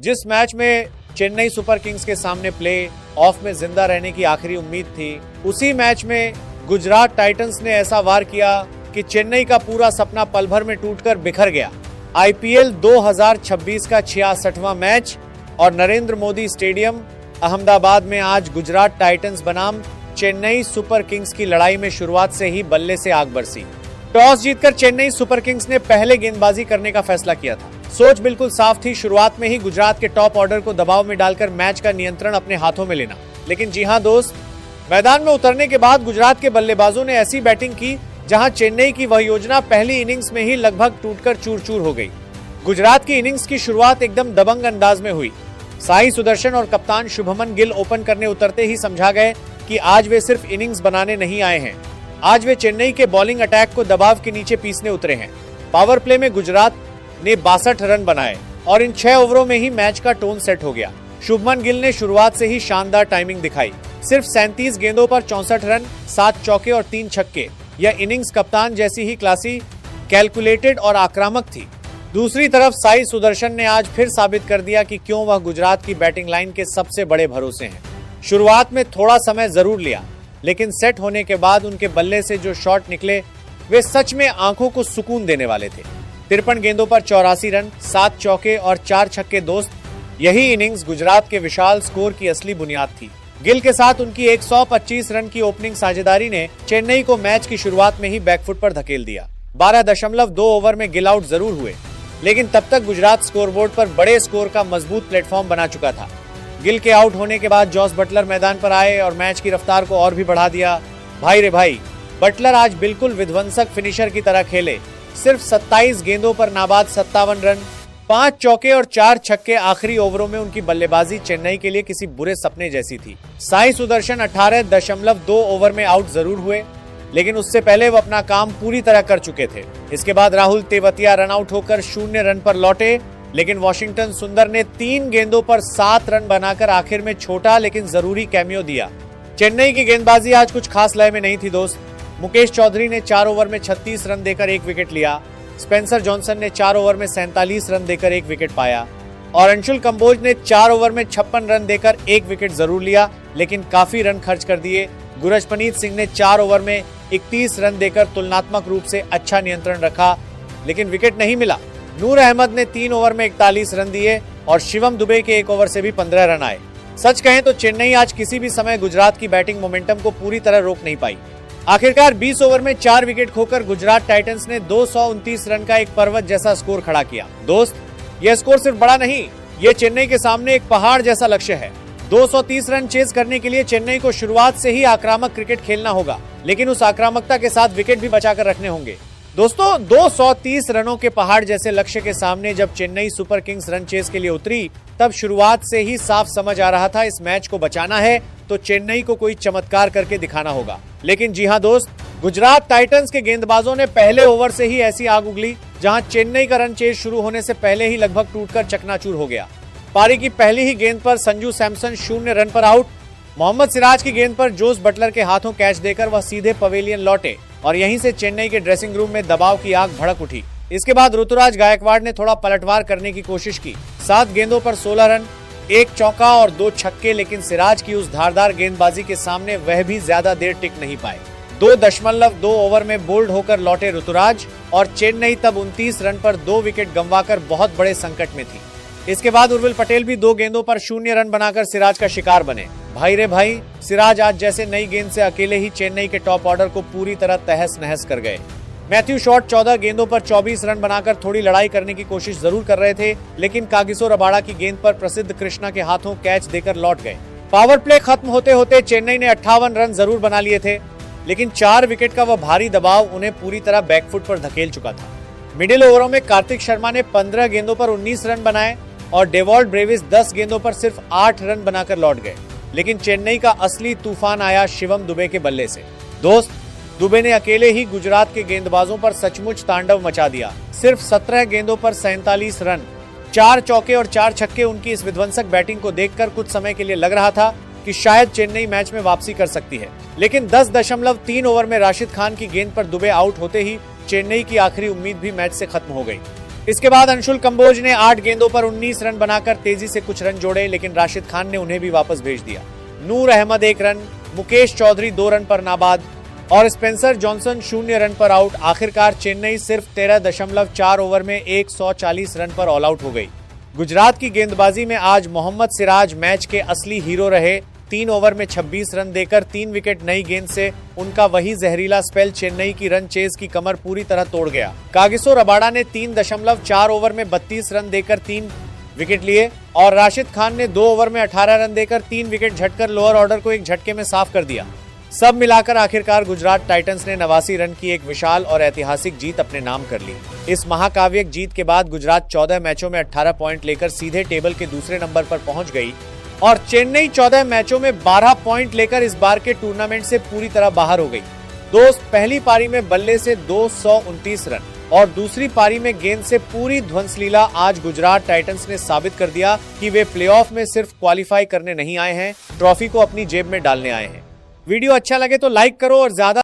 जिस मैच में Chennai super Kings के सामने प्ले ऑफ में जिंदा रहने की आखिरी उम्मीद थी, उसी मैच में गुजरात टाइटंस ने ऐसा वार किया कि चेन्नई का पूरा सपना पल भर में टूटकर बिखर गया। आईपीएल 2026 का 66वां मैच और नरेंद्र मोदी स्टेडियम अहमदाबाद में आज गुजरात टाइटंस बनाम चेन्नई सुपर किंग्स की लड़ाई में शुरुआत से ही बल्ले से आग बरसी। टॉस जीतकर चेन्नई सुपर किंग्स ने पहले गेंदबाजी करने का फैसला किया था। सोच बिल्कुल साफ थी, शुरुआत में ही गुजरात के टॉप ऑर्डर को दबाव में डालकर मैच का नियंत्रण अपने हाथों में लेना। लेकिन जी हां दोस्त, मैदान में उतरने के बाद गुजरात के बल्लेबाजों ने ऐसी बैटिंग की जहां चेन्नई की वह योजना पहली इनिंग्स में ही लगभग टूटकर चूर-चूर हो गई। गुजरात की इनिंग्स की शुरुआत एकदम दबंग अंदाज में हुई। साई सुदर्शन और कप्तान शुभमन गिल ओपन करने उतरते ही समझा गए कि आज वे सिर्फ इनिंग्स बनाने नहीं आए हैं, आज वे चेन्नई के बॉलिंग अटैक को दबाव के नीचे पीसने उतरे हैं। पावर प्ले में गुजरात ने 62 रन बनाए और इन 6 ओवरों में ही मैच का टोन सेट हो गया। शुभमन गिल ने शुरुआत से ही शानदार टाइमिंग दिखाई। सिर्फ 37 गेंदों पर 64 रन, 7 चौके और 3 छक्के। यह इनिंग्स कप्तान जैसी ही क्लासी, कैलकुलेटेड और आक्रामक थी। दूसरी तरफ साई सुदर्शन ने आज फिर साबित कर दिया कि क्यों वह गुजरात की बैटिंग लाइन के सबसे बड़े भरोसे हैं। शुरुआत में थोड़ा समय जरूर लिया, लेकिन सेट होने के बाद उनके बल्ले से जो शॉट निकले वे सच में आंखों को सुकून देने वाले थे। 53 गेंदों पर 84 रन, 7 चौके और 4 छक्के दोस्त, यही इनिंग्स गुजरात के विशाल स्कोर की असली बुनियाद थी। गिल के साथ उनकी 125 रन की ओपनिंग साझेदारी ने चेन्नई को मैच की शुरुआत में ही बैकफुट पर धकेल दिया। 12.2 ओवर में गिल आउट जरूर हुए, लेकिन तब तक गुजरात स्कोरबोर्ड पर बड़े स्कोर का मजबूत प्लेटफॉर्म बना चुका था। गिल के आउट होने के बाद जॉस बटलर मैदान पर आए और मैच की रफ्तार को और भी बढ़ा दिया। भाई रे भाई, बटलर आज बिल्कुल विध्वंसक फिनिशर की तरह खेले। सिर्फ 27 गेंदों पर नाबाद 57 रन, 5 चौके और 4 छक्के। आखिरी ओवरों में उनकी बल्लेबाजी चेन्नई के लिए किसी बुरे सपने जैसी थी। साई सुदर्शन 18.2 ओवर में आउट जरूर हुए, लेकिन उससे पहले वो अपना काम पूरी तरह कर चुके थे। इसके बाद राहुल तेवतिया रन आउट होकर 0 रन पर लौटे, लेकिन वॉशिंगटन सुंदर ने 3 गेंदों पर 7 रन बनाकर आखिर में छोटा लेकिन जरूरी कैमियो दिया। चेन्नई की गेंदबाजी आज कुछ खास लय में नहीं थी दोस्त। मुकेश चौधरी ने 4 ओवर में 36 रन देकर 1 विकेट लिया। स्पेंसर जॉनसन ने 4 ओवर में 47 रन देकर 1 विकेट पाया और अंशुल कंबोज ने 4 ओवर में 56 रन देकर 1 विकेट जरूर लिया, लेकिन काफी रन खर्च कर दिए। गुरजपनीत सिंह ने 4 ओवर में 31 रन देकर तुलनात्मक रूप से अच्छा नियंत्रण रखा, लेकिन विकेट नहीं मिला। नूर अहमद ने 3 ओवर में 41 रन दिए और शिवम दुबे के 1 ओवर से भी 15 रन आए। सच कहें तो चेन्नई आज किसी भी समय गुजरात की बैटिंग मोमेंटम को पूरी तरह रोक नहीं पाई। आखिरकार 20 ओवर में 4 विकेट खोकर गुजरात टाइटंस ने 229 रन का एक पर्वत जैसा स्कोर खड़ा किया। दोस्त, यह स्कोर सिर्फ बड़ा नहीं, ये चेन्नई के सामने एक पहाड़ जैसा लक्ष्य है। 230 रन चेज करने के लिए चेन्नई को शुरुआत से ही आक्रामक क्रिकेट खेलना होगा, लेकिन उस आक्रामकता के साथ विकेट भी बचाकर रखने होंगे। दोस्तों, 230 रनों के पहाड़ जैसे लक्ष्य के सामने जब Chennai super Kings run chase के लिए उतरी, तब शुरुआत से ही साफ समझ आ रहा था इस मैच को बचाना है तो चेन्नई को कोई चमत्कार करके दिखाना होगा। लेकिन जी हां दोस्त, गुजरात टाइटंस के गेंदबाजों ने पहले ओवर से ही ऐसी आग उगली जहां चेन्नई का रन चेज शुरू होने से पहले ही लगभग टूटकर चकनाचूर हो गया। पारी की पहली ही गेंद पर संजू सैमसन 0 रन पर आउट। मोहम्मद सिराज की गेंद पर जोस बटलर के हाथों कैच देकर वह सीधे पवेलियन लौटे और यहीं से चेन्नई के ड्रेसिंग रूम में दबाव की आग भड़क उठी। इसके बाद ऋतुराज गायकवाड़ ने थोड़ा पलटवार करने की कोशिश की। 7 गेंदों पर 16 रन, 1 चौका और 2 छक्के, लेकिन सिराज की उस धारदार गेंदबाजी के सामने वह भी ज्यादा देर टिक नहीं पाए। 2.2 ओवर में बोल्ड होकर लौटे ऋतुराज और चेन्नई तब 29 रन पर 2 विकेट गंवाकर बहुत बड़े संकट में थी। इसके बाद उर्विल पटेल भी 2 गेंदों पर 0 रन बनाकर सिराज का शिकार बने। भाई रे भाई, सिराज आज जैसे नई गेंद से अकेले ही चेन्नई के टॉप ऑर्डर को पूरी तरह तहस नहस कर गए। मैथ्यू शॉट 14 गेंदों पर 24 रन बनाकर थोड़ी लड़ाई करने की कोशिश जरूर कर रहे थे, लेकिन कागिसो रबाड़ा की गेंद पर प्रसिद्ध कृष्णा के हाथों कैच देकर लौट गए। पावर प्ले खत्म होते होते चेन्नई ने 58 रन जरूर बना लिए थे, लेकिन 4 विकेट का वह भारी दबाव उन्हें पूरी तरह बैकफुट पर धकेल चुका था। मिडिल ओवरों में कार्तिक शर्मा ने 15 गेंदों पर 19 रन बनाए और डेवॉल्ट ब्रेविस 10 गेंदों पर सिर्फ 8 रन बनाकर लौट गए, लेकिन चेन्नई का असली तूफान आया शिवम दुबे के बल्ले से। दोस्त, दुबे ने अकेले ही गुजरात के गेंदबाजों पर सचमुच तांडव मचा दिया। सिर्फ 17 गेंदों पर 47 रन, 4 चौके और 4 छक्के। उनकी इस विध्वंसक बैटिंग को देखकर कुछ समय के लिए लग रहा था कि शायद चेन्नई मैच में वापसी कर सकती है, लेकिन 10.3 ओवर में राशिद खान की गेंद पर दुबे आउट होते ही चेन्नई की आखिरी उम्मीद भी मैच से खत्म हो गई। इसके बाद अंशुल कंबोज ने 8 गेंदों पर 19 रन बनाकर तेजी से कुछ रन जोड़े, लेकिन राशिद खान ने उन्हें भी वापस भेज दिया। नूर अहमद 1 रन, मुकेश चौधरी 2 रन पर नाबाद और स्पेंसर जॉनसन 0 रन पर आउट। आखिरकार चेन्नई सिर्फ 13.4 ओवर में 140 रन पर ऑल आउट हो गई। गुजरात की गेंदबाजी में आज मोहम्मद सिराज मैच के असली हीरो रहे। 3 ओवर में 26 रन देकर 3 विकेट नई गेंद से उनका वही जहरीला स्पेल चेन्नई की रन चेज की कमर पूरी तरह तोड़ गया। कागिसो रबाडा ने 3.4 ओवर में 32 रन देकर 3 विकेट लिए और राशिद खान ने 2 ओवर में 18 रन देकर 3 विकेट झटकर लोअर ऑर्डर को एक झटके में साफ कर दिया। सब मिलाकर आखिरकार गुजरात टाइटंस ने 89 रन की एक विशाल और ऐतिहासिक जीत अपने नाम कर ली। इस महाकाव्यिक जीत के बाद गुजरात 14 मैचों में 18 पॉइंट लेकर सीधे टेबल के दूसरे नंबर पर पहुंच गई और चेन्नई 14 मैचों में 12 पॉइंट लेकर इस बार के टूर्नामेंट से पूरी तरह बाहर हो गई। दोस्त, पहली पारी में बल्ले से 229 रन और दूसरी पारी में गेंद से पूरी ध्वंसलीला आज गुजरात टाइटंस ने साबित कर दिया कि वे प्लेऑफ में सिर्फ क्वालिफाई करने नहीं आए हैं, ट्रॉफी को अपनी जेब में डालने आए हैं। वीडियो अच्छा लगे तो लाइक करो और ज्यादा